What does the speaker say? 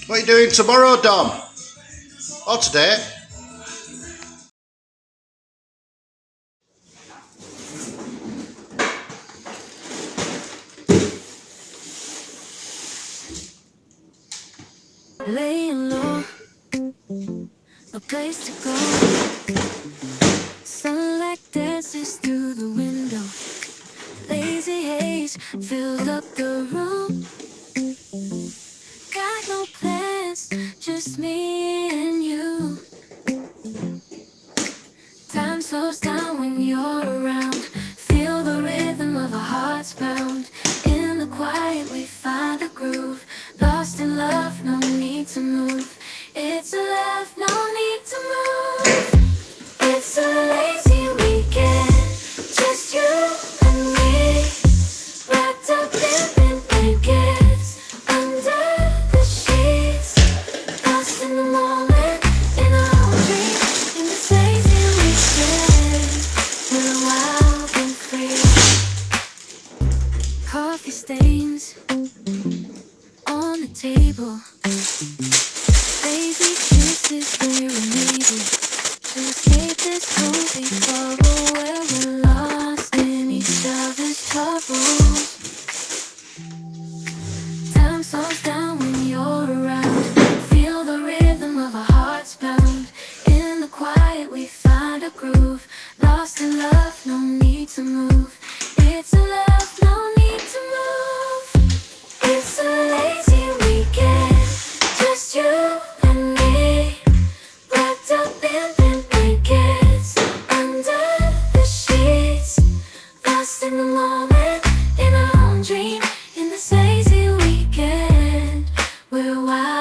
What are you doing tomorrow, Dom? Or today? Laying low, no place to go. Sunlight dances through the window. Lazy haze filled up the room. Got no plans, just me and you. Time slows down when you're around. Feel the rhythm of our hearts pound. In the quiet we find a groove. Lost in love, no need to move. It's a love, no need to move. It's a lazy weekend, just you and me. Wrapped up in blankets, under the sheets. Lost in the moment, in our own dream. In this lazy weekend, we're wild and free. Coffee stains on the table. Lazy kisses we're unable to escape this cozy bubble where we're lost in each other's troubles. Time slows down when you're around. Feel the rhythm of our hearts pound. In the quiet we find a groove. Lost in love, no need to move. It's a love, no need to move. It's a lazy weekend, just you and me. Wrapped up in blankets, under the sheets. Lost in the moment, in our own dream. In this lazy weekend, we're wild.